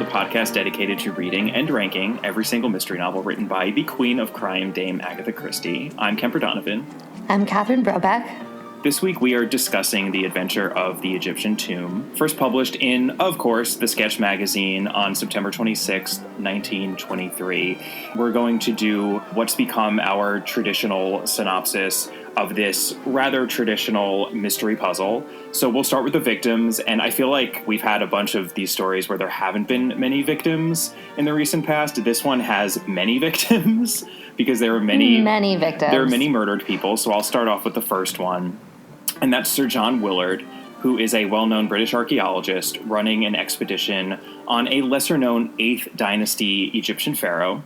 podcast dedicated to reading and ranking every single mystery novel written by the Queen of Crime, Dame Agatha Christie. I'm Kemper Donovan. I'm Catherine Brobeck. This week we are discussing The Adventure of the Egyptian Tomb, first published in, of course, the Sketch magazine on September 26, 1923. We're going to do what's become our traditional synopsis of this rather traditional mystery puzzle. So we'll start with the victims, and I feel like we've had a bunch of these stories where there haven't been many victims in the recent past. This one has many victims because there are many victims. There are many murdered people. So I'll start off with the first one, and that's Sir John Willard, who is a well-known British archaeologist running an expedition on a lesser-known 8th dynasty Egyptian pharaoh.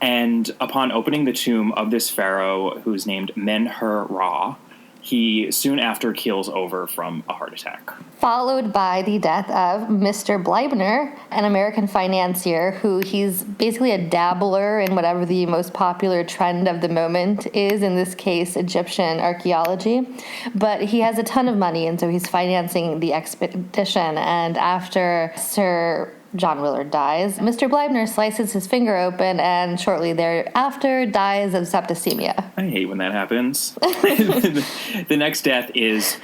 And upon opening the tomb of this pharaoh, who's named Men-Her-Ra, he soon after keels over from a heart attack. Followed by the death of Mr. Bleibner, an American financier who he's basically a dabbler in whatever the most popular trend of the moment is, in this case, Egyptian archaeology. But he has a ton of money, and so he's financing the expedition. And after Sir John Willard dies, Mr. Bleibner slices his finger open and shortly thereafter dies of septicemia. I hate when that happens. The next death is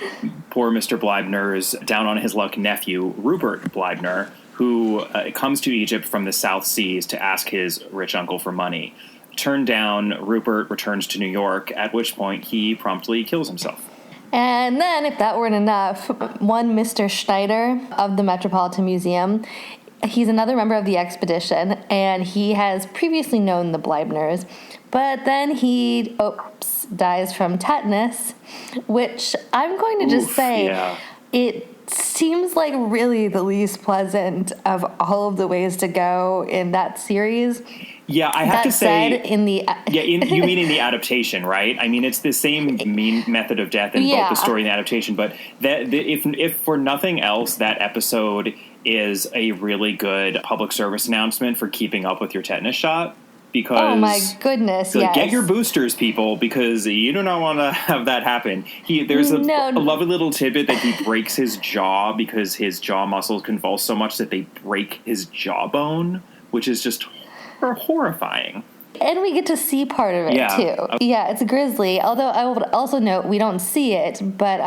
poor Mr. Bleibner's down-on-his-luck nephew, Rupert Bleibner, who comes to Egypt from the South Seas to ask his rich uncle for money. Turned down, Rupert returns to New York, at which point he promptly kills himself. And then, if that weren't enough, one Mr. Schneider of the Metropolitan Museum, he's another member of the expedition, and he has previously known the Bleibners, but then he, dies from tetanus, which I'm going to just say, It seems like really the least pleasant of all of the ways to go in that series. Yeah, I have to say, you mean in the adaptation, right? I mean, it's the same mean method of death in both the story and the adaptation, but if for nothing else, that episode is a really good public service announcement for keeping up with your tetanus shot. Because, oh my goodness, yes. Get your boosters, people, because you do not want to have that happen. There's a lovely little tidbit that he breaks his jaw because his jaw muscles convulse so much that they break his jawbone, which is just horrifying. And we get to see part of it, too. Yeah, it's grisly. Although I would also note we don't see it, but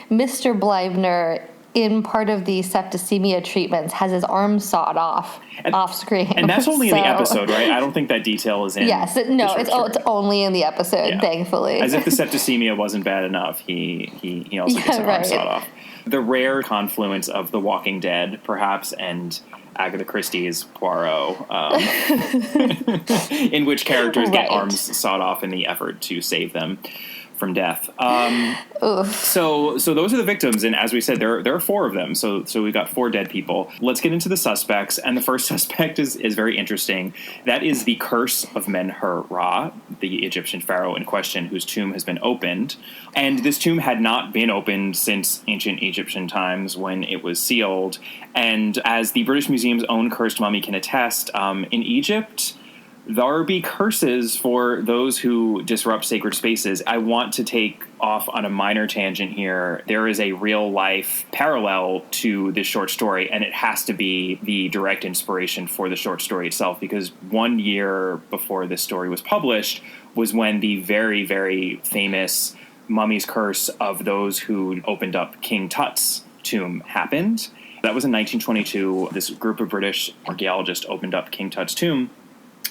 Mr. Bleibner, in part of the septicemia treatments, has his arm sawed off screen. And that's only in the episode, right? I don't think that detail is in Yes, it's only in the episode, thankfully. As if the septicemia wasn't bad enough, he also gets an arm sawed off. The rare confluence of The Walking Dead, perhaps, and Agatha Christie's Poirot, in which characters get arms sawed off in the effort to save them from death. So those are the victims, and as we said, there are 4 of them. So we've got 4 dead people. Let's get into the suspects, and the first suspect is very interesting. That is the curse of Men-Her-Ra, the Egyptian pharaoh in question, whose tomb has been opened. And this tomb had not been opened since ancient Egyptian times when it was sealed. And as the British Museum's own cursed mummy can attest, in Egypt, there be curses for those who disrupt sacred spaces. I want to take off on a minor tangent here. There is a real-life parallel to this short story, and it has to be the direct inspiration for the short story itself, because 1 year before this story was published was when the very, very famous Mummy's Curse of those who opened up King Tut's tomb happened. That was in 1922. This group of British archaeologists opened up King Tut's tomb.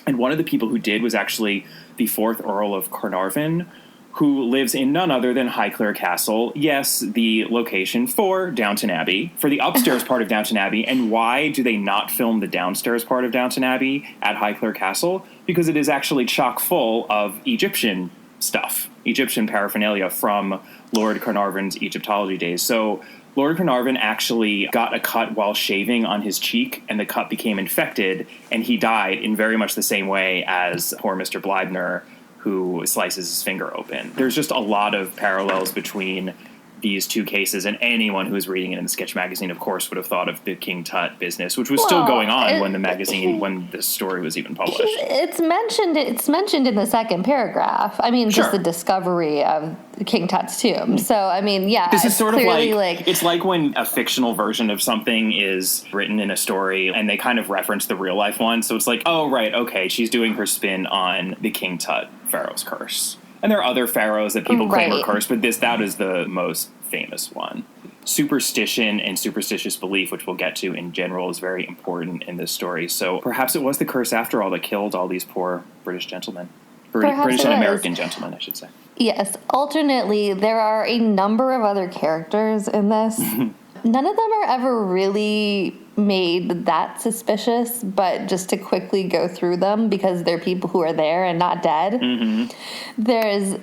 And one of the people who did was actually the 4th Earl of Carnarvon, who lives in none other than Highclere Castle. Yes, the location for Downton Abbey, for the upstairs part of Downton Abbey. And why do they not film the downstairs part of Downton Abbey at Highclere Castle? Because it is actually chock full of Egyptian stuff, Egyptian paraphernalia from Lord Carnarvon's Egyptology days. So Lord Carnarvon actually got a cut while shaving on his cheek, and the cut became infected, and he died in very much the same way as poor Mr. Bleibner, who slices his finger open. There's just a lot of parallels between these two cases, and anyone who was reading it in the Sketch magazine, of course, would have thought of the King Tut business, which was still going on when this story was even published. It's mentioned in the second paragraph. I mean, just the discovery of King Tut's tomb. So, I mean, yeah. This is sort of like it's like when a fictional version of something is written in a story and they kind of reference the real life one. So it's like, oh, right, okay, she's doing her spin on the King Tut pharaoh's curse. And there are other pharaohs that people claim are cursed, but that is the most famous one. Superstition and superstitious belief, which we'll get to in general, is very important in this story. So perhaps it was the curse after all that killed all these poor British gentlemen. British and American gentlemen, I should say. Yes. Alternately, there are a number of other characters in this. None of them are ever really made that suspicious, but just to quickly go through them because they're people who are there and not dead.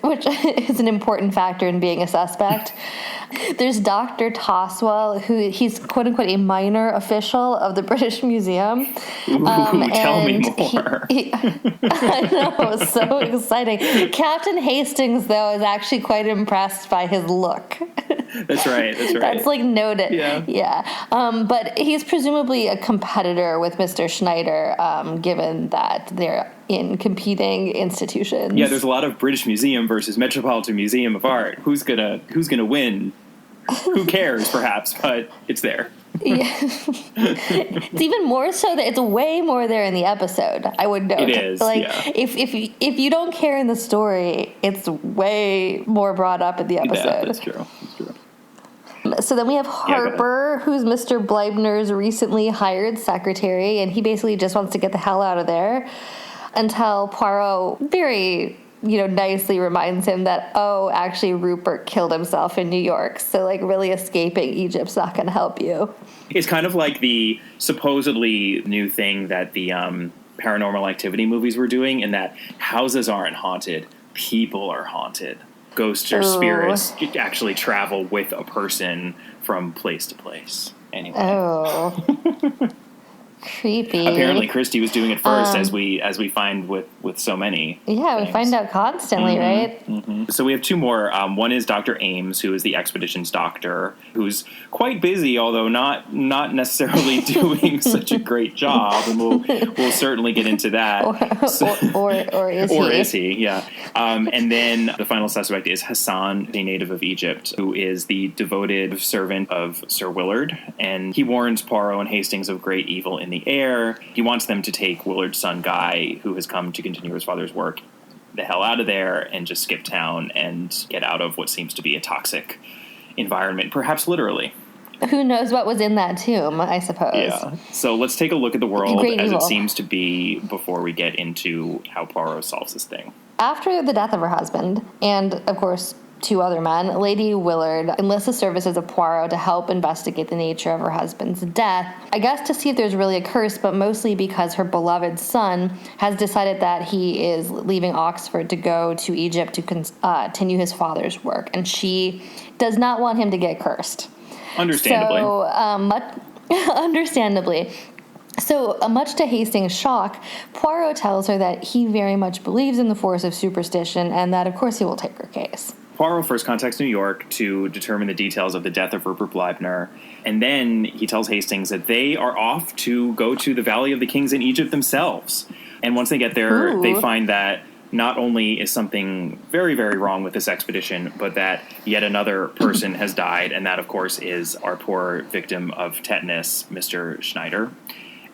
Which is an important factor in being a suspect. There's Dr. Toswell, who he's quote unquote a minor official of the British Museum. Tell me more. I know, so exciting. Captain Hastings, though, is actually quite impressed by his look. That's right. That's like noted. Yeah. But he's presumably a competitor with Mr. Schneider, given that they're in competing institutions. Yeah, there's a lot of British Museum versus Metropolitan Museum of Art. Who's gonna win? Who cares, perhaps, but it's there. Yeah. It's even more so that it's way more there in the episode, I would note. It is, if you don't care in the story, it's way more brought up in the episode. Yeah, that's true. So then we have Harper, who's Mr. Bleibner's recently hired secretary, and he basically just wants to get the hell out of there until Poirot very, nicely reminds him that, actually Rupert killed himself in New York, so, really escaping Egypt's not going to help you. It's kind of like the supposedly new thing that the Paranormal Activity movies were doing, in that houses aren't haunted, people are haunted. Ghosts or spirits actually travel with a person from place to place. Anyway. Oh. Creepy. Apparently Christie was doing it first, as we find with so many. Yeah, things. We find out constantly, right? So we have two more. One is Dr. Ames, who is the expedition's doctor, who's quite busy, although not necessarily doing such a great job, and we'll certainly get into that. Or is he? Yeah. And then the final suspect is Hassan, a native of Egypt, who is the devoted servant of Sir Willard, and he warns Poirot and Hastings of great evil in the air. He wants them to take Willard's son Guy, who has come to continue his father's work, the hell out of there and just skip town and get out of what seems to be a toxic environment, perhaps literally. Who knows what was in that tomb, I suppose. Yeah. So let's take a look at the world as it seems to be before we get into how Poirot solves this thing. After the death of her husband, and of course two other men, Lady Willard enlists the services of Poirot to help investigate the nature of her husband's death, I guess to see if there's really a curse, but mostly because her beloved son has decided that he is leaving Oxford to go to Egypt to continue his father's work, and she does not want him to get cursed. Understandably. So, understandably. So, much to Hastings' shock, Poirot tells her that he very much believes in the force of superstition and that, of course, he will take her case. Poirot first contacts New York to determine the details of the death of Rupert Bleibner, and then he tells Hastings that they are off to go to the Valley of the Kings in Egypt themselves. And once they get there, they find that not only is something very, very wrong with this expedition, but that yet another person has died, and that, of course, is our poor victim of tetanus, Mr. Schneider.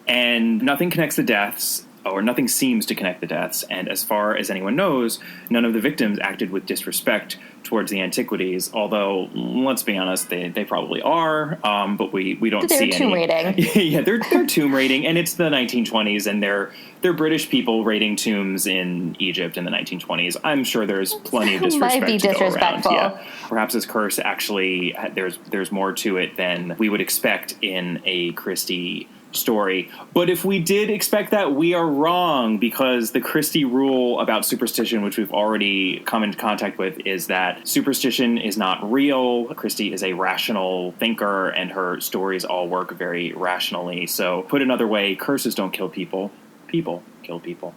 And nothing connects the deaths, or nothing seems to connect the deaths, and as far as anyone knows, none of the victims acted with disrespect towards the antiquities, although, let's be honest, they probably are, but we don't see any. They're tomb raiding. Yeah, they're tomb raiding, and it's the 1920s, and they're British people raiding tombs in Egypt in the 1920s. I'm sure there's plenty of disrespect might be to disrespectful. go around. Yeah. Perhaps this curse actually, there's more to it than we would expect in a Christie story. But if we did expect that, we are wrong, because the Christie rule about superstition, which we've already come into contact with, is that superstition is not real. Christie is a rational thinker, and her stories all work very rationally. So, put another way, curses don't kill people. People kill people.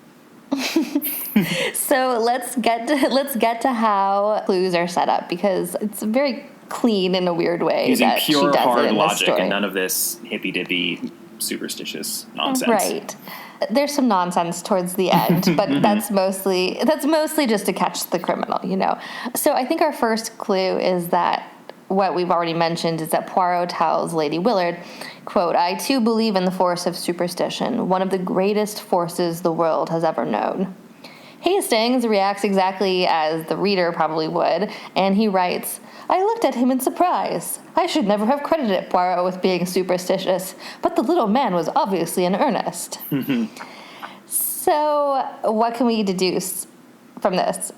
So let's get to how clues are set up, because it's very clean in a weird way. Using that pure, she does hard it in logic story. and none of this hippy-dippy, superstitious nonsense. Right. There's some nonsense towards the end, but that's mostly just to catch the criminal, you know. So I think our first clue is that what we've already mentioned is that Poirot tells Lady Willard, quote, "I too believe in the force of superstition, one of the greatest forces the world has ever known." Hastings reacts exactly as the reader probably would, and he writes, "I looked at him in surprise. I should never have credited Poirot with being superstitious, but the little man was obviously in earnest." So, what can we deduce from this?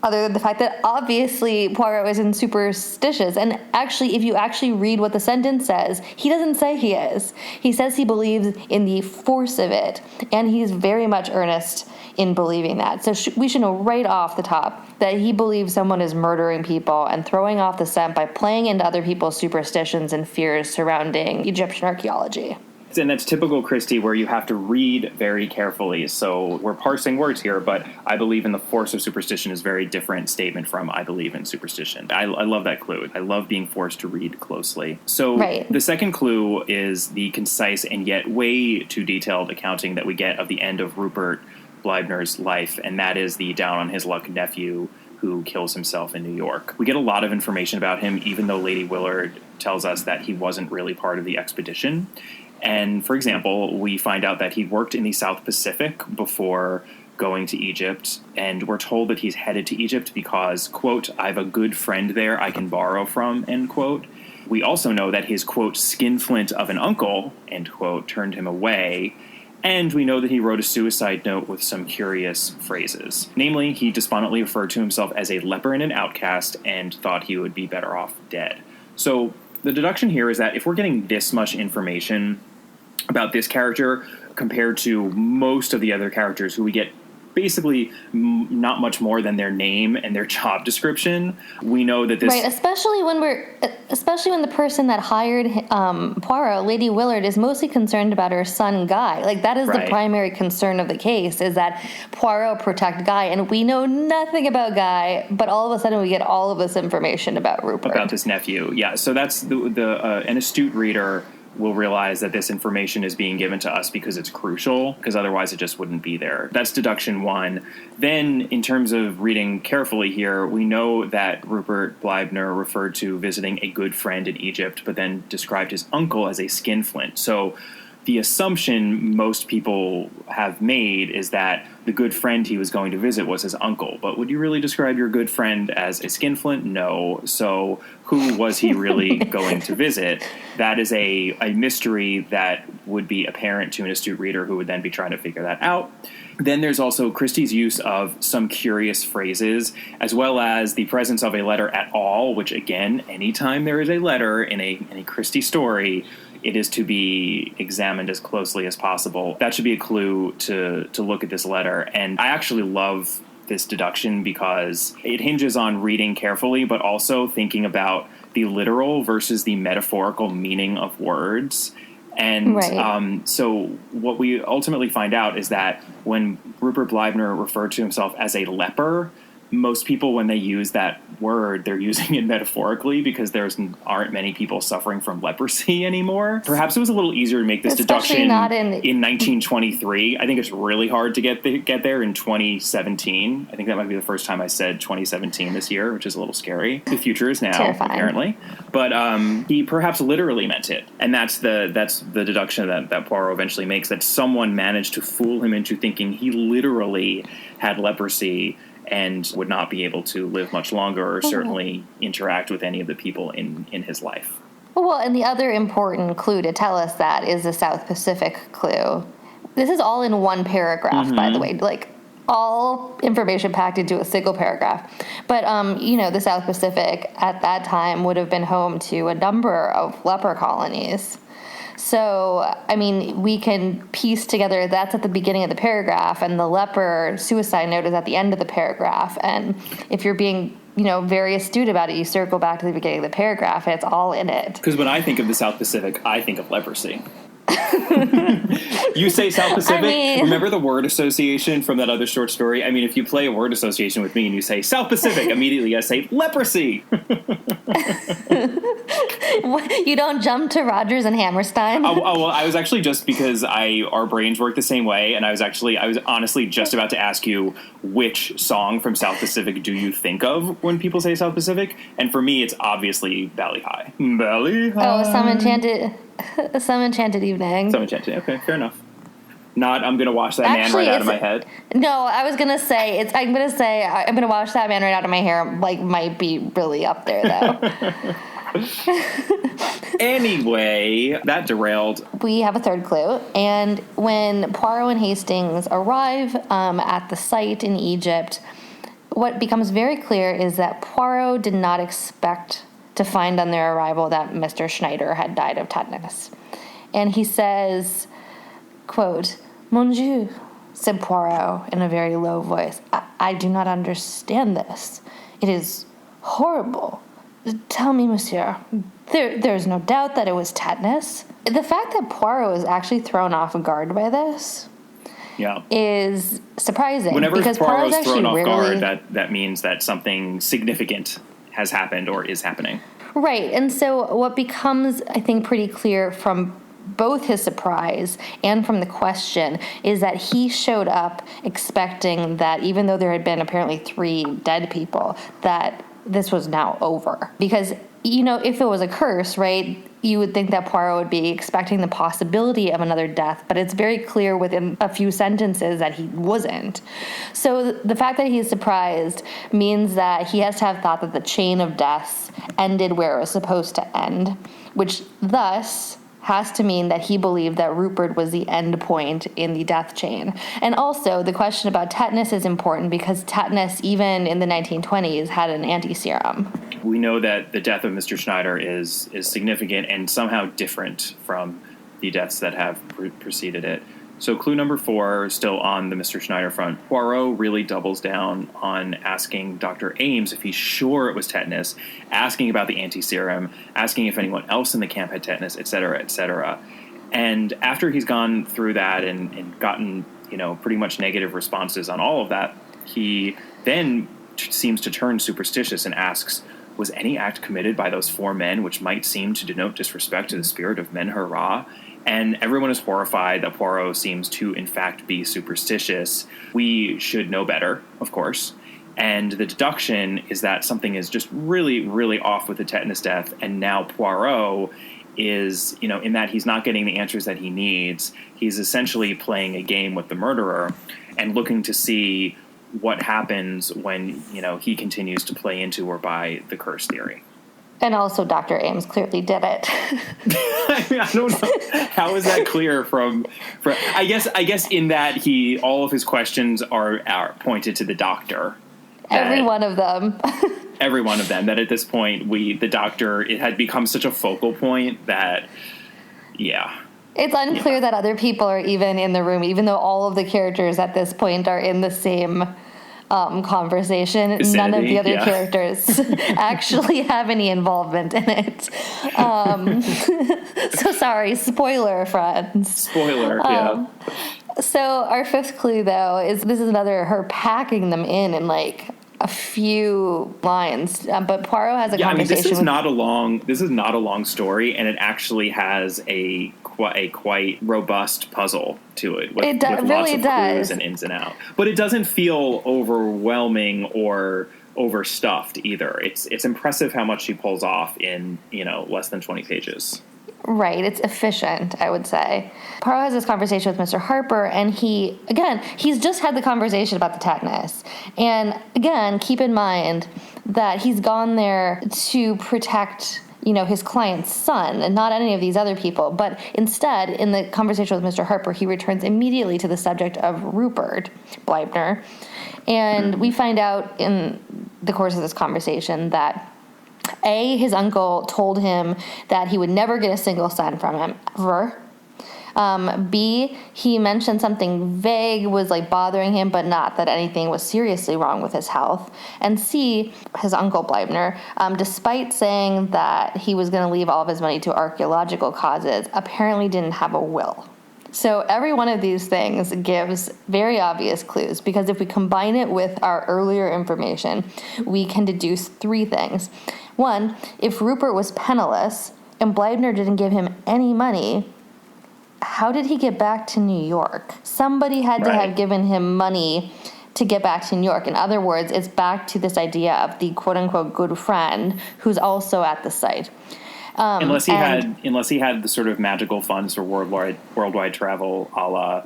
Other than the fact that obviously Poirot isn't superstitious. And actually, if you actually read what the sentence says, he doesn't say he is. He says he believes in the force of it, and he's very much earnest in believing that. So we should know right off the top that he believes someone is murdering people and throwing off the scent by playing into other people's superstitions and fears surrounding Egyptian archaeology. And that's typical Christie, where you have to read very carefully. So we're parsing words here, but I believe in the force of superstition is a very different statement from I believe in superstition. I love that clue. I love being forced to read closely. So The second clue is the concise and yet way too detailed accounting that we get of the end of Rupert Bleibner's life, and that is the down-on-his-luck nephew who kills himself in New York. We get a lot of information about him, even though Lady Willard tells us that he wasn't really part of the expedition. And, for example, we find out that he worked in the South Pacific before going to Egypt, and we're told that he's headed to Egypt because, quote, "I've a good friend there I can borrow from," end quote. We also know that his, quote, "skinflint of an uncle," end quote, turned him away. And we know that he wrote a suicide note with some curious phrases. Namely, he despondently referred to himself as a leper and an outcast and thought he would be better off dead. So the deduction here is that if we're getting this much information about this character compared to most of the other characters who we get basically not much more than their name and their job description, we know that this... Right, especially when the person that hired Poirot, Lady Willard, is mostly concerned about her son, Guy. Like, that is the primary concern of the case, is that Poirot protect Guy, and we know nothing about Guy, but all of a sudden we get all of this information about Rupert. About this nephew, yeah. So that's an astute reader will realize that this information is being given to us because it's crucial, because otherwise it just wouldn't be there. That's deduction one. Then, in terms of reading carefully here, we know that Rupert Bleibner referred to visiting a good friend in Egypt, but then described his uncle as a skinflint. So the assumption most people have made is that the good friend he was going to visit was his uncle. But would you really describe your good friend as a skinflint? No. So who was he really going to visit? That is a mystery that would be apparent to an astute reader who would then be trying to figure that out. Then there's also Christie's use of some curious phrases, as well as the presence of a letter at all, which, again, anytime there is a letter in a Christie story, it is to be examined as closely as possible. That should be a clue to look at this letter. And I actually love this deduction because it hinges on reading carefully, but also thinking about the literal versus the metaphorical meaning of words. And so what we ultimately find out is that when Rupert Bleibner referred to himself as a leper, most people, when they use that word, they're using it metaphorically because there aren't many people suffering from leprosy anymore. Perhaps it was a little easier to make this deduction in 1923. I think it's really hard to get there in 2017. I think that might be the first time I said 2017 this year, which is a little scary. The future is now, terrifying, apparently. But he perhaps literally meant it. And that's the deduction that Poirot eventually makes, that someone managed to fool him into thinking he literally had leprosy and would not be able to live much longer or certainly interact with any of the people in his life. Well, and the other important clue to tell us that is the South Pacific clue. This is all in one paragraph, by the way, like all information packed into a single paragraph. But, the South Pacific at that time would have been home to a number of leper colonies. So, I mean, we can piece together that's at the beginning of the paragraph, and the leper suicide note is at the end of the paragraph. And if you're being, very astute about it, you circle back to the beginning of the paragraph, and it's all in it. Because when I think of the South Pacific, I think of leprosy. You say South Pacific, remember the word association from that other short story? I mean, if you play a word association with me and you say South Pacific, immediately I say leprosy. You don't jump to Rodgers and Hammerstein? Well, I was actually just because our brains work the same way, and I was honestly just about to ask you which song from South Pacific do you think of when people say South Pacific? And for me, it's obviously Valley High. Valley High. Oh, Some Enchanted Evening. Some Enchanted. Okay, fair enough. Not, I'm going to wash that man right out of my head. No, I was going to say, I'm going to wash that man right out of my hair, like, might be really up there, though. Anyway, that derailed. We have a third clue, and when Poirot and Hastings arrive at the site in Egypt, what becomes very clear is that Poirot did not expect to find on their arrival that Mr. Schneider had died of tetanus. And he says, quote, "Mon Dieu," said Poirot in a very low voice. I do not understand this. It is horrible. Tell me, monsieur, there's no doubt that it was tetanus. The fact that Poirot is actually thrown off guard by this is surprising. Whenever because Poirot is thrown off guard, that means that something significant has happened or is happening. Right, and so what becomes, I think, pretty clear from both his surprise and from the question is that he showed up expecting that even though there had been apparently 3 dead people, that this was now over. Because, if it was a curse, right, you would think that Poirot would be expecting the possibility of another death, but it's very clear within a few sentences that he wasn't. So the fact that he's surprised means that he has to have thought that the chain of deaths ended where it was supposed to end, which thus has to mean that he believed that Rupert was the end point in the death chain. And also, the question about tetanus is important because tetanus, even in the 1920s, had an anti-serum. We know that the death of Mr. Schneider is significant and somehow different from the deaths that have preceded it. So clue number 4, still on the Mr. Schneider front, Poirot really doubles down on asking Dr. Ames if he's sure it was tetanus, asking about the anti-serum, asking if anyone else in the camp had tetanus, et cetera, et cetera. And after he's gone through that and gotten, pretty much negative responses on all of that, he then seems to turn superstitious and asks, was any act committed by those 4 men which might seem to denote disrespect to the spirit of Men-Hur-Ra? And everyone is horrified that Poirot seems to, in fact, be superstitious. We should know better, of course. And the deduction is that something is just really, really off with the tetanus death. And now Poirot is, in that he's not getting the answers that he needs. He's essentially playing a game with the murderer and looking to see what happens when, he continues to play into or by the curse theory. And also, Dr. Ames clearly did it. I don't know. How is that clear from I guess in that all of his questions are pointed to the doctor. Every one of them. Every one of them. That at this point, the doctor, it had become such a focal point that, It's unclear that other people are even in the room, even though all of the characters at this point are in the same conversation. Vicinity, none of the other characters actually have any involvement in it. So sorry, spoiler, friends. Spoiler, So our 5th clue, though, is her packing them in like a few lines. But Poirot has a conversation. This is not a long story, and it actually has a quite robust puzzle to it with lots of clues and ins and out. But it doesn't feel overwhelming or overstuffed either. It's impressive how much she pulls off in less than 20 pages. Right, it's efficient, I would say. Poirot has this conversation with Mr. Harper, and he's just had the conversation about the tetanus. And again, keep in mind that he's gone there to protect his client's son and not any of these other people. But instead, in the conversation with Mr. Harper, he returns immediately to the subject of Rupert Bleibner. And we find out in the course of this conversation that A, his uncle told him that he would never get a single cent from him, ever. B, he mentioned something vague was bothering him, but not that anything was seriously wrong with his health. And C, his uncle Bleibner, despite saying that he was going to leave all of his money to archaeological causes, apparently didn't have a will. So every one of these things gives very obvious clues, because if we combine it with our earlier information, we can deduce 3 things. One, if Rupert was penniless and Bleibner didn't give him any money, how did he get back to New York? Somebody had to have given him money to get back to New York. In other words, it's back to this idea of the quote-unquote good friend who's also at the site. Unless he had the sort of magical funds for worldwide travel, a la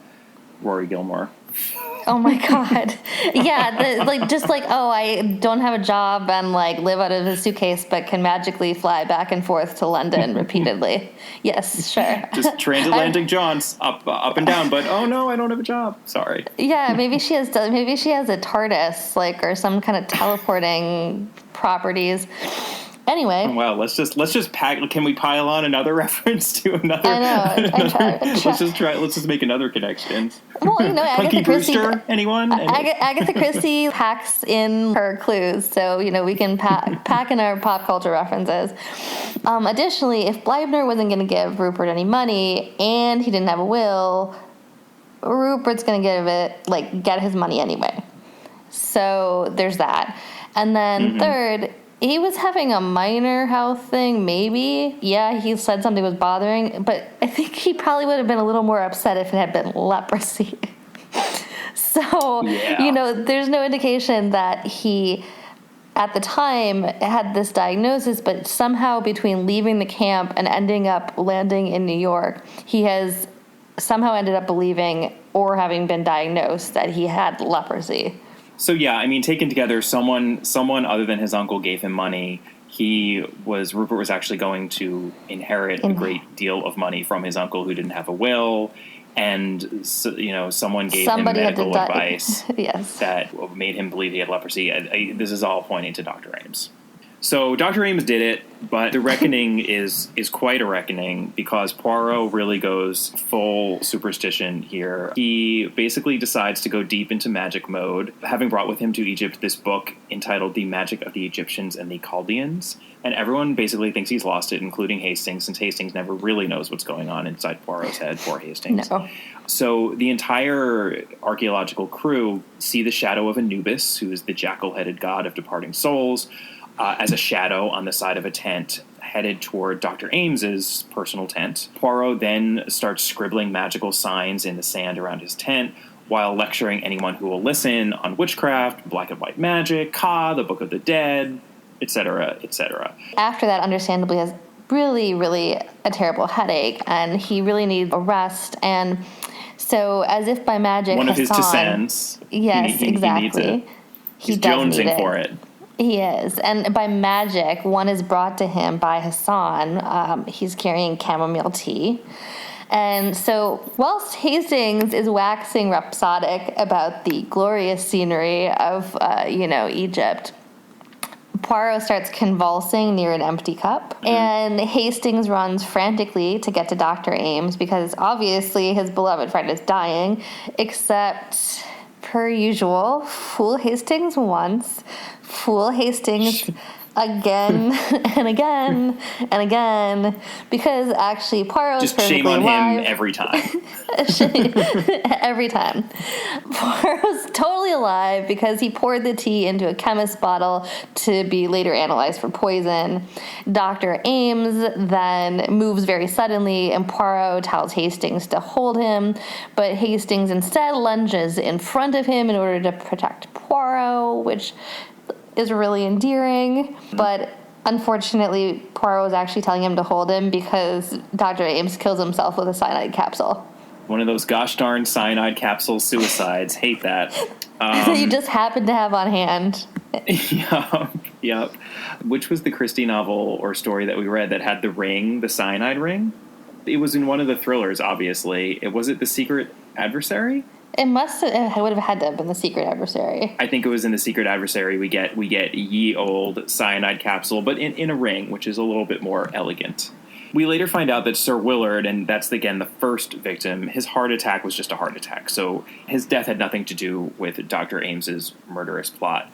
Rory Gilmore. Oh my God. Yeah. I don't have a job and live out of a suitcase, but can magically fly back and forth to London repeatedly. Yes, sure. Just transatlantic jaunts up and down, but oh no, I don't have a job. Sorry. Yeah. Maybe she has a TARDIS, or some kind of teleporting properties. Anyway. Wow, let's just pack. Can we pile on another reference to another? I know. Let's just make another connection. Well, Punky Agatha Christie. Brewster, anyone? Agatha Christie packs in her clues, so we can pack in our pop culture references. Additionally, if Bleibner wasn't going to give Rupert any money and he didn't have a will, Rupert's going to get his money anyway. So there's that. And then third, he was having a minor health thing, maybe. Yeah, he said something was bothering, but I think he probably would have been a little more upset if it had been leprosy. So, there's no indication that he, at the time, had this diagnosis, but somehow between leaving the camp and ending up landing in New York, he has somehow ended up believing or having been diagnosed that he had leprosy. So taken together, someone other than his uncle gave him money. Rupert was actually going to inherit a great deal of money from his uncle who didn't have a will, and someone gave him medical advice that made him believe he had leprosy. This is all pointing to Dr. Ames. So Dr. Ames did it, but the reckoning is quite a reckoning because Poirot really goes full superstition here. He basically decides to go deep into magic mode, having brought with him to Egypt this book entitled The Magic of the Egyptians and the Chaldeans. And everyone basically thinks he's lost it, including Hastings, since Hastings never really knows what's going on inside Poirot's head. Poor Hastings. No. So the entire archaeological crew see the shadow of Anubis, who is the jackal-headed god of departing souls, as a shadow on the side of a tent headed toward Dr. Ames's personal tent. Poirot then starts scribbling magical signs in the sand around his tent while lecturing anyone who will listen on witchcraft, black and white magic, Ka, the Book of the Dead, etc., etc. After that, understandably, has really, really a terrible headache, and he really needs a rest. And so, as if by magic, one of his descends. Yes, exactly. He's jonesing for it. He is. And by magic, one is brought to him by Hassan. He's carrying chamomile tea. And so whilst Hastings is waxing rhapsodic about the glorious scenery of, Egypt, Poirot starts convulsing near an empty cup. And Hastings runs frantically to get to Dr. Ames because obviously his beloved friend is dying, except, per usual, fool Hastings once, fool Hastings again and again and again, because actually Poirot is perfectly shame on alive. him every time. Every time. Poirot's totally alive because he poured the tea into a chemist's bottle to be later analyzed for poison. Dr. Ames then moves very suddenly, and Poirot tells Hastings to hold him, but Hastings instead lunges in front of him in order to protect Poirot, which is really endearing, but unfortunately Poirot was actually telling him to hold him because Dr. Ames kills himself with a cyanide capsule. One of those gosh darn cyanide capsule suicides. Hate that. That you just happen to have on hand. Yep. Which was the Christie novel or story that we read that had the ring, the cyanide ring? It was in one of the thrillers, obviously. Was it The Secret Adversary? It would have had to have been The Secret Adversary. I think it was in The Secret Adversary. We get ye old cyanide capsule, but in a ring, which is a little bit more elegant. We later find out that Sir Willard, and that's again the first victim, his heart attack was just a heart attack. So his death had nothing to do with Dr. Ames's murderous plot.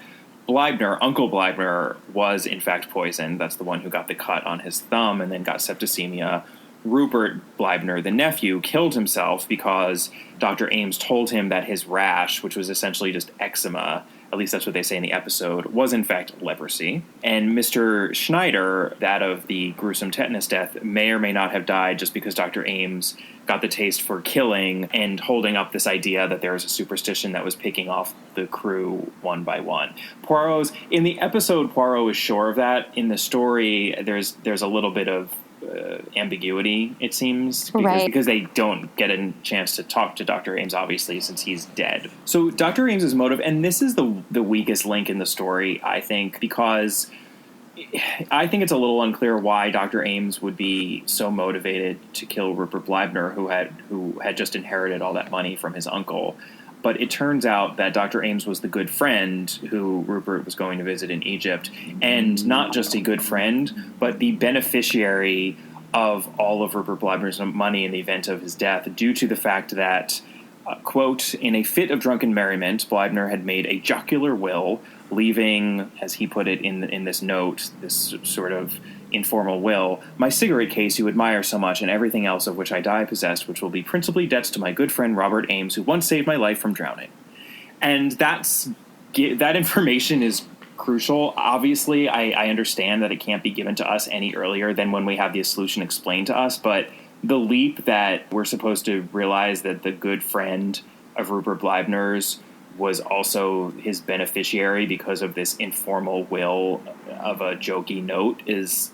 Bleibner, Uncle Bleibner, was in fact poisoned. That's the one who got the cut on his thumb and then got septicemia. Rupert Bleibner, the nephew, killed himself because Dr. Ames told him that his rash, which was essentially just eczema, at least that's what they say in the episode, was in fact leprosy. And Mr. Schneider, that of the gruesome tetanus death, may or may not have died just because Dr. Ames got the taste for killing and holding up this idea that there was a superstition that was picking off the crew one by one. In the episode, Poirot is sure of that. In the story, there's a little bit of ambiguity, it seems, because they don't get a chance to talk to Dr. Ames, obviously, since he's dead. So Dr. Ames's motive, and this is the weakest link in the story, I think, because I think it's a little unclear why Dr. Ames would be so motivated to kill Rupert Bleibner, who had just inherited all that money from his uncle. But it turns out that Dr. Ames was the good friend who Rupert was going to visit in Egypt, and not just a good friend, but the beneficiary of all of Rupert Bleibner's money in the event of his death, due to the fact that, quote, in a fit of drunken merriment, Bleibner had made a jocular will, leaving, as he put it in this note, this sort of informal will, my cigarette case you admire so much, and everything else of which I die possessed, which will be principally debts to my good friend Robert Ames, who once saved my life from drowning. And that information is crucial. Obviously, I understand that it can't be given to us any earlier than when we have the solution explained to us, but the leap that we're supposed to realize that the good friend of Rupert Bleibner's was also his beneficiary because of this informal will of a jokey note is...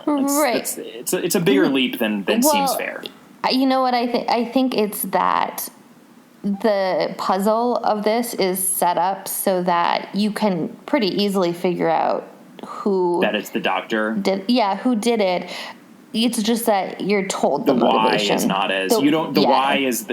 It's a bigger leap than seems fair. You know what I think it's that the puzzle of this is set up so that you can pretty easily figure out who... That it's the doctor? Who did it. It's just that you're told the motivation. Why is not as... why is...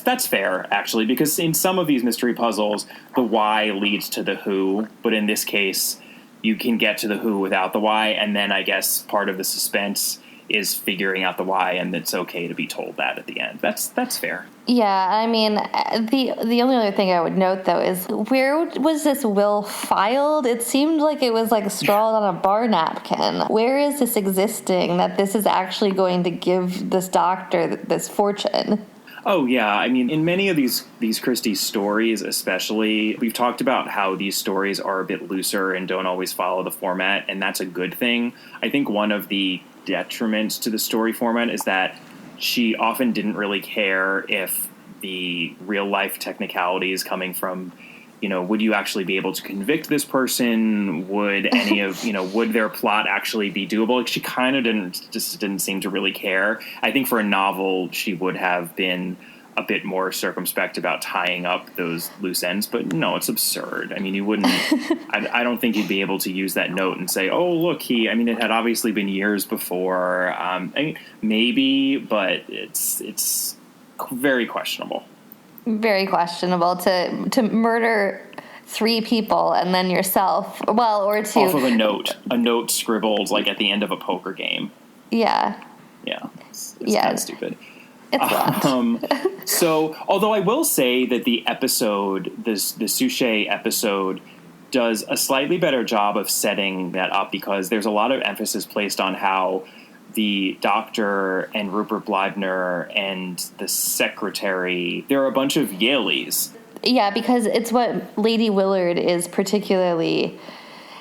That's fair, actually, because in some of these mystery puzzles, the why leads to the who, but in this case, you can get to the who without the why, and then I guess part of the suspense is figuring out the why, and it's okay to be told that at the end. That's fair. Yeah, I mean, the only other thing I would note, though, is where was this will filed? It seemed like it was like scrawled on a bar napkin. Where is this existing that this is actually going to give this doctor this fortune? Oh, yeah. I mean, in many of these Christie stories especially, we've talked about how these stories are a bit looser and don't always follow the format, and that's a good thing. I think one of the detriments to the story format is that she often didn't really care if the real-life technicalities coming from, would you actually be able to convict this person? Would any of, would their plot actually be doable? Like, she kind of didn't seem to really care. I think for a novel, she would have been a bit more circumspect about tying up those loose ends, but no, it's absurd. I mean, you wouldn't, I don't think you'd be able to use that note and say, oh, look, it had obviously been years before. I mean, maybe, but it's very questionable. Very questionable to murder 3 people and then yourself, or 2. Off of a note scribbled like at the end of a poker game. Yeah. Yeah. It's kind of stupid. It's So, although I will say that the episode, the Suchet episode, does a slightly better job of setting that up, because there's a lot of emphasis placed on how the doctor and Rupert Bleibner and the secretary, there are a bunch of Yaleys. Yeah, because it's what Lady Willard is particularly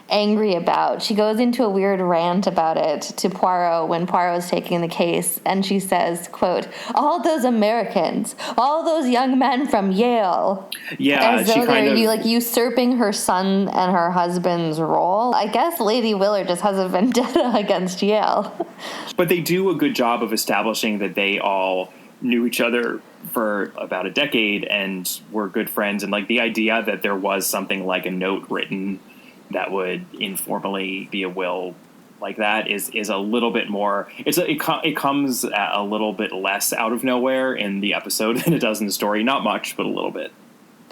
angry about. She goes into a weird rant about it to Poirot when Poirot is taking the case, and she says, quote, all those Americans, all those young men from Yale. Yeah, as though they're usurping her son and her husband's role. I guess Lady Willard just has a vendetta against Yale. But they do a good job of establishing that they all knew each other for about a decade and were good friends, and like the idea that there was something like a note written that would informally be a will like that is a little bit more. It comes a little bit less out of nowhere in the episode than it does in the story. Not much, but a little bit,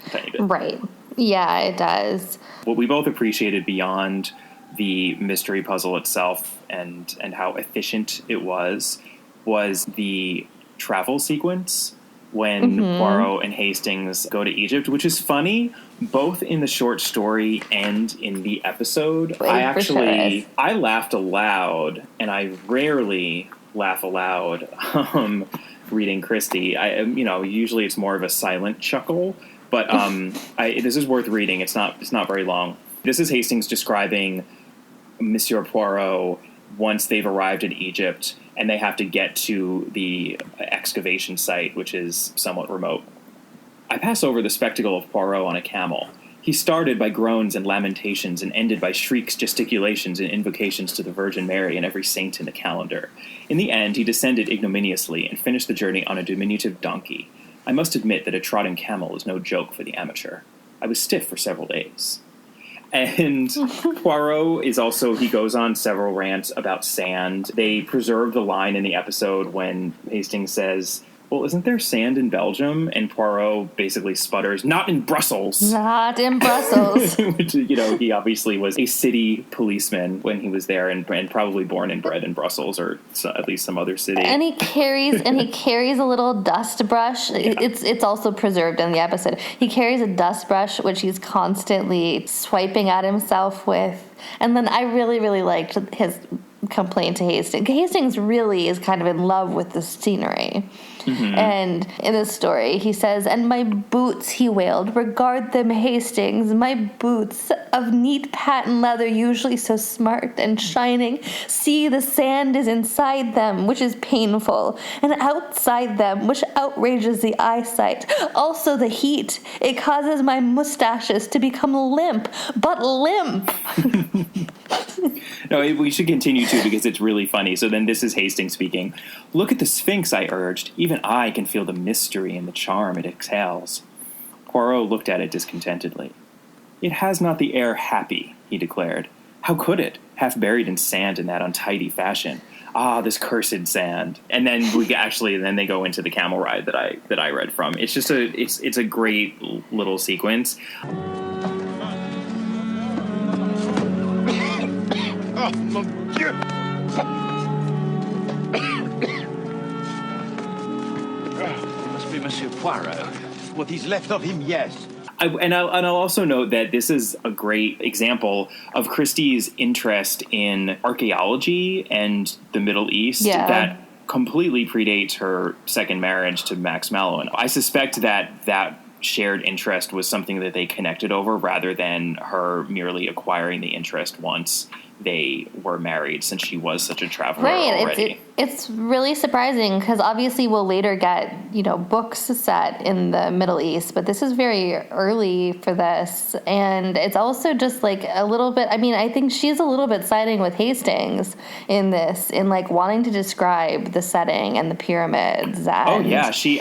a tiny bit. Right? Yeah, it does. What we both appreciated beyond the mystery puzzle itself and how efficient it was the travel sequence when Poirot and Hastings go to Egypt, which is funny both in the short story and in the episode. I laughed aloud, and I rarely laugh aloud reading Christie. Usually it's more of a silent chuckle, But this is worth reading. It's not very long. This is Hastings describing Monsieur Poirot once they've arrived in Egypt and they have to get to the excavation site, which is somewhat remote. I pass over the spectacle of Poirot on a camel. He started by groans and lamentations and ended by shrieks, gesticulations, and invocations to the Virgin Mary and every saint in the calendar. In the end, he descended ignominiously and finished the journey on a diminutive donkey. I must admit that a trotting camel is no joke for the amateur. I was stiff for several days. And Poirot is also, he goes on several rants about sand. They preserve the line in the episode when Hastings says, well, isn't there sand in Belgium? And Poirot basically sputters, not in Brussels. Not in Brussels. Which, he obviously was a city policeman when he was there and probably born and bred in Brussels or at least some other city. And he carries a little dust brush. Yeah. It's also preserved in the episode. He carries a dust brush, which he's constantly swiping at himself with. And then I really, really liked his complaint to Hastings. Hastings really is kind of in love with the scenery. Mm-hmm. And in this story, he says, and my boots, he wailed, regard them, Hastings, my boots of neat patent leather, usually so smart and shining. See, the sand is inside them, which is painful, and outside them, which outrages the eyesight. Also the heat, it causes my mustaches to become limp, but limp. No, we should continue to because it's really funny. So then this is Hastings speaking. Look at the Sphinx, I urged. Even I can feel the mystery and the charm it exhales. Poirot looked at it discontentedly. It has not the air happy, he declared. How could it, half buried in sand in that untidy fashion? Ah, this cursed sand. And then then they go into the camel ride that I read from. It's just it's a great little sequence. Oh, mon Dieu! It must be Monsieur Poirot. What is left of him, yes. I'll also note that this is a great example of Christie's interest in archaeology and the Middle East that completely predates her second marriage to Max Mallowan. I suspect that shared interest was something that they connected over rather than her merely acquiring the interest once they were married, since she was such a traveler already. It's really surprising because obviously we'll later get, books set in the Middle East, but this is very early for this. And it's also just like a little bit, I think she's a little bit siding with Hastings in this, in like wanting to describe the setting and the pyramids. And,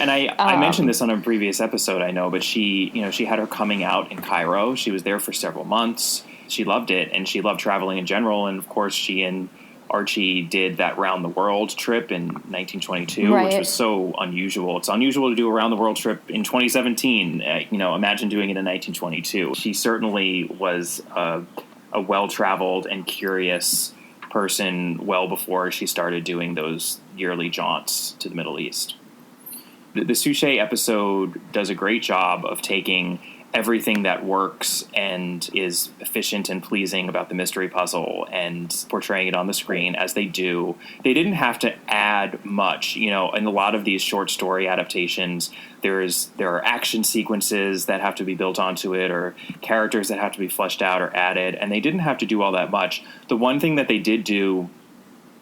I mentioned this on a previous episode, I know, but she had her coming out in Cairo. She was there for several months. She loved it, and she loved traveling in general. And, of course, she and Archie did that round-the-world trip in 1922, which was so unusual. It's unusual to do a round-the-world trip in 2017. Imagine doing it in 1922. She certainly was a well-traveled and curious person well before she started doing those yearly jaunts to the Middle East. The Suchet episode does a great job of taking everything that works and is efficient and pleasing about the mystery puzzle and portraying it on the screen as they do. They didn't have to add much. In a lot of these short story adaptations, there are action sequences that have to be built onto it or characters that have to be fleshed out or added, and they didn't have to do all that much. The one thing that they did do,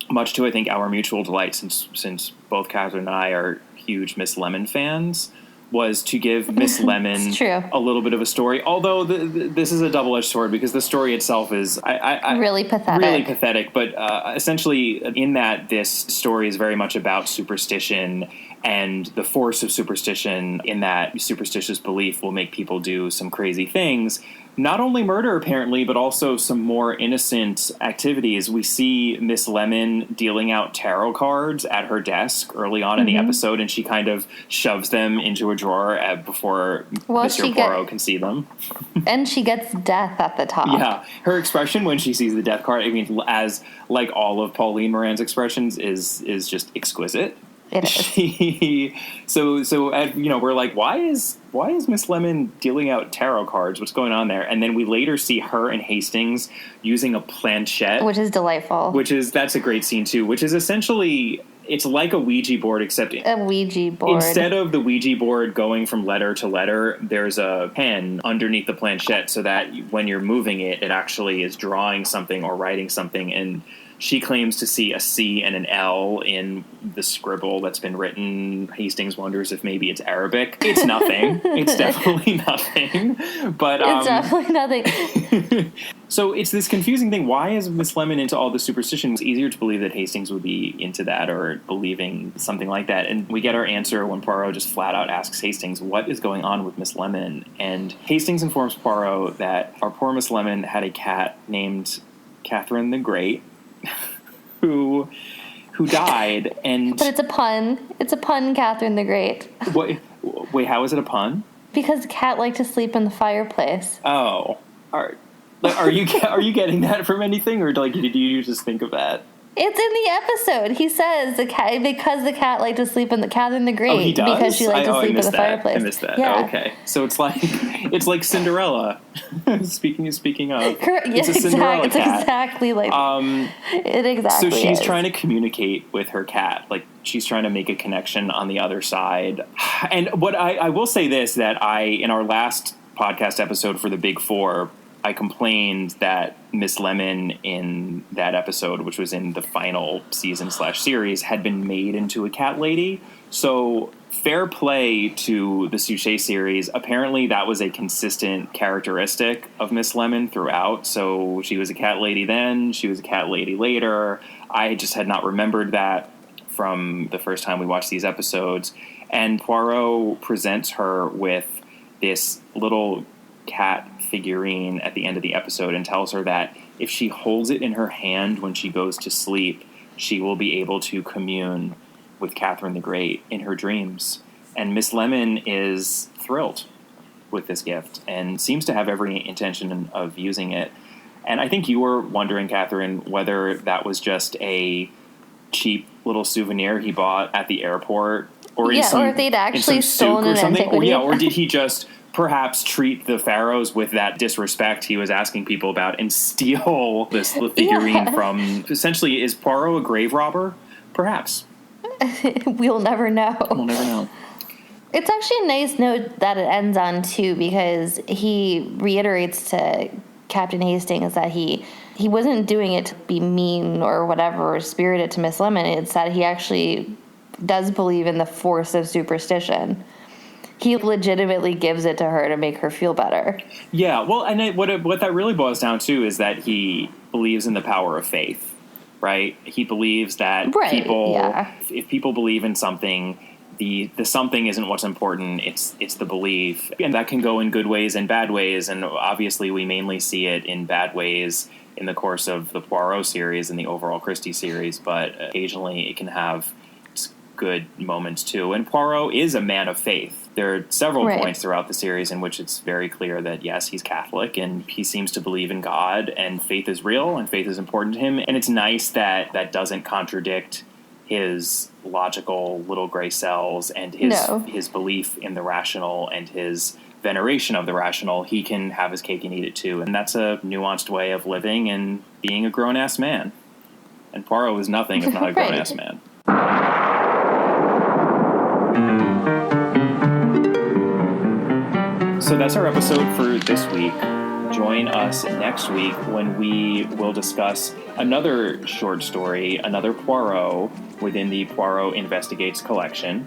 much to, I think, our mutual delight, since both Catherine and I are huge Miss Lemon fans, was to give Miss Lemon a little bit of a story. Although this is a double-edged sword because the story itself is really pathetic. Really pathetic. But essentially, in that this story is very much about superstition and the force of superstition. In that superstitious belief will make people do some crazy things. Not only murder, apparently, but also some more innocent activities. We see Miss Lemon dealing out tarot cards at her desk early on in the episode, and she kind of shoves them into a drawer before Monsieur Poirot can see them. And she gets death at the top. Yeah. Her expression when she sees the death card, as like all of Pauline Moran's expressions, is just exquisite. It is. So we're like, why is why is Miss Lemon dealing out tarot cards? What's going on there? And then we later see her and Hastings using a planchette. Which is delightful. That's a great scene, too, which is essentially, it's like a Ouija board, except a Ouija board. Instead of the Ouija board going from letter to letter, there's a pen underneath the planchette so that when you're moving it, it actually is drawing something or writing something. And she claims to see a C and an L in the scribble that's been written. Hastings wonders if maybe it's Arabic. It's nothing. It's definitely nothing. But it's definitely nothing. So it's this confusing thing. Why is Miss Lemon into all the superstition? It's easier to believe that Hastings would be into that or believing something like that. And we get our answer when Poirot just flat out asks Hastings, what is going on with Miss Lemon? And Hastings informs Poirot that our poor Miss Lemon had a cat named Catherine the Great, who died. And but it's a pun. It's a pun, Catherine the Great. Wait, how is it a pun? Because the cat liked to sleep in the fireplace. Oh, are you getting that from anything, or did you just think of that? It's in the episode. He says the cat because the cat liked to sleep in the Catherine the Great. Oh, he does? Because she liked to sleep in the fireplace. I missed that. Yeah. Oh, okay. So it's like Cinderella. speaking of, it's a Cinderella cat. Exactly like it exactly. So she's is. trying to communicate with her cat. Like she's trying to make a connection on the other side. And what I will say this, that in our last podcast episode for the Big Four, I complained that Miss Lemon in that episode, which was in the final season/series, had been made into a cat lady. So fair play to the Suchet series. Apparently that was a consistent characteristic of Miss Lemon throughout. So she was a cat lady then, she was a cat lady later. I just had not remembered that from the first time we watched these episodes. And Poirot presents her with this little cat figurine at the end of the episode and tells her that if she holds it in her hand when she goes to sleep, she will be able to commune with Catherine the Great in her dreams. And Miss Lemon is thrilled with this gift and seems to have every intention of using it. And I think you were wondering, Catherine, whether that was just a cheap little souvenir he bought at the airport, or or if they'd actually stolen an antiquity. Or did he just perhaps treat the pharaohs with that disrespect he was asking people about and steal this figurine from... Essentially, is Poirot a grave robber? Perhaps. We'll never know. We'll never know. It's actually a nice note that it ends on, too, because he reiterates to Captain Hastings that he wasn't doing it to be mean or whatever, or spirited to Miss Lemon. It's that he actually does believe in the force of superstition. He legitimately gives it to her to make her feel better. Yeah, well, and what that really boils down to is that he believes in the power of faith, right? He believes that if people believe in something, the something isn't what's important, it's the belief. And that can go in good ways and bad ways, and obviously we mainly see it in bad ways in the course of the Poirot series and the overall Christie series, but occasionally it can have good moments too. And Poirot is a man of faith. There are several points throughout the series in which it's very clear that, yes, he's Catholic and he seems to believe in God, and faith is real and faith is important to him. And it's nice that that doesn't contradict his logical little gray cells and his belief in the rational and his veneration of the rational. He can have his cake and eat it too. And that's a nuanced way of living and being a grown-ass man. And Poirot is nothing if not a grown-ass man. So that's our episode for this week. Join us next week when we will discuss another short story, another Poirot within the Poirot Investigates collection.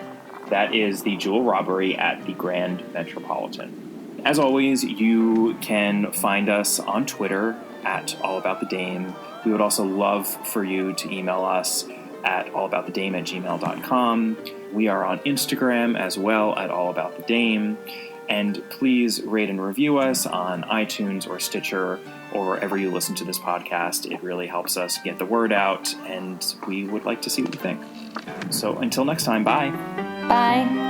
That is the jewel robbery at the Grand Metropolitan. As always, you can find us on Twitter at allaboutthedame. We would also love for you to email us at allaboutthedame@gmail.com. We are on Instagram as well at allaboutthedame. And please rate and review us on iTunes or Stitcher or wherever you listen to this podcast. It really helps us get the word out, and we would like to see what you think. So until next time, bye. Bye.